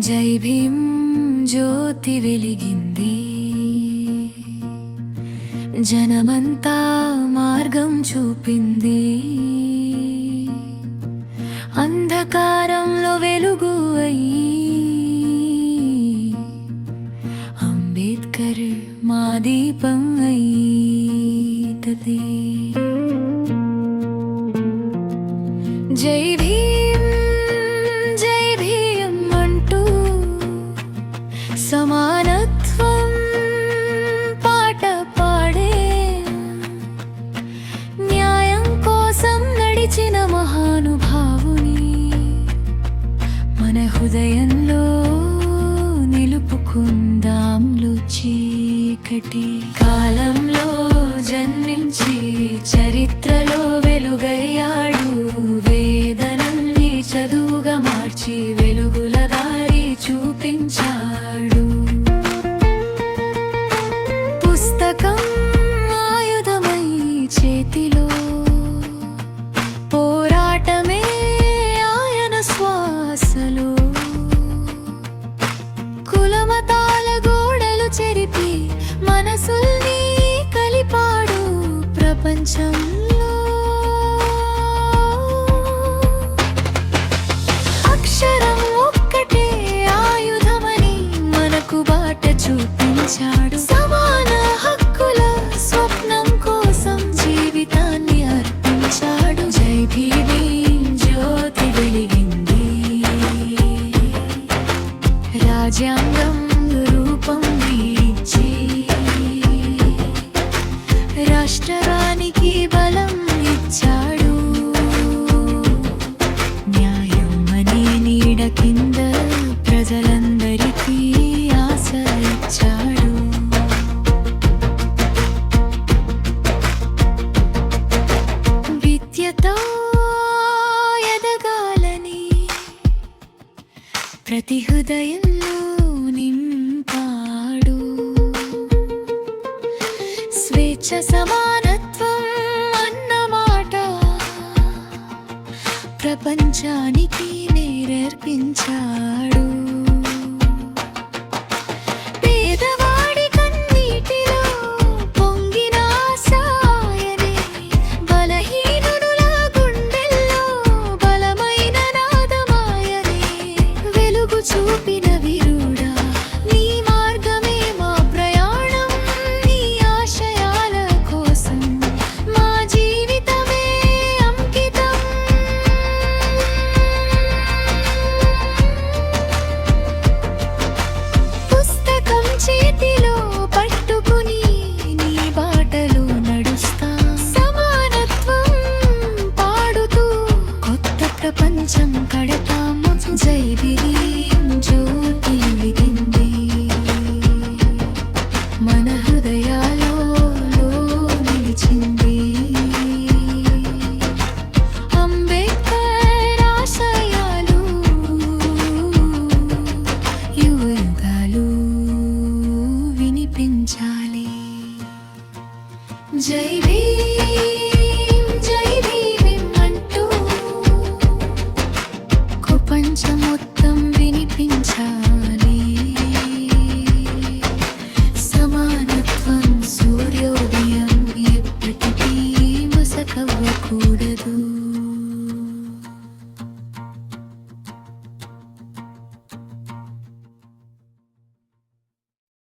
జై భీమ్ జ్యోతి వెలిగింది, జనమంతా మార్గం చూపింది. అంధకారంలో వెలుగు అయ్యి అంబేద్కర్ మా దీపం అయ్యితది. జై భీమ్ జై భీమ్ అంటూ సమానత్వం పాట పాడే, న్యాయం కోసం నడిచిన మహానుభావుని మన హృదయంలో నిలుపుకుందాంలు. చీకటి కాలంలో జన్మించి చరిత్రలో వెలుగయ్యాడు, వేదనల్ని చదువుగా మార్చి వెలుగుల దారి చూపించాడు. పుస్తకం ఆయుధమై చేతిలో, పోరాటమే ఆయన శ్వాసలో. కులమతాల గోడలు చెరిపి మనసుల్ని కలిపాడు ప్రపంచంలో. అక్షరం ఒక్కటే ఆయుధమని మనకు బాట చూపించాడు. సమాన హక్కుల స్వప్నం కోసం జీవితాన్ని అర్పించాడు. జై భీమ్ జ్యోతి వెలిగింది, రాజ్యాంగం రూపం ఇచ్చి రాష్ట్రానికి బలం ఇచ్చాడు. న్యాయం అనే నీడ కింద ప్రజలందరికీ ఆశ ఇచ్చాడు. విద్యతో ఎదగాలని ప్రతి హృదయంలో నింపాడు. స్వేచ్ఛ సమానత్వం అన్నమాట ప్రపంచానికి నేర్పించాడు. పేదవాడి కన్నీటిలో పొంగిన ఆశయనే, బలహీనుల గుండెల్లో బలమైన నాదమాయనే. వెలుగు చూపిన వీరుడా, నీ మార్గమే మా ప్రయాణం. నీ ఆశయాల కోసం మా జీవితమే అంకితం. పుస్తకం చేతిలో పట్టుకుని నీ బాటలో నడుస్తా, సమానత్వం పాడుతూ కొత్త ప్రపంచం కడతాము. జై భీమ్ జ్యోతి వెలిగింది, మన హృదయాలలో నిలిచింది. అంబేద్కర్ ఆశయాలు యువయుగాలు వినిపించాలి. జై భీమ్ అంటూ ప్రపంచం మొత్తం వినిపించాలి.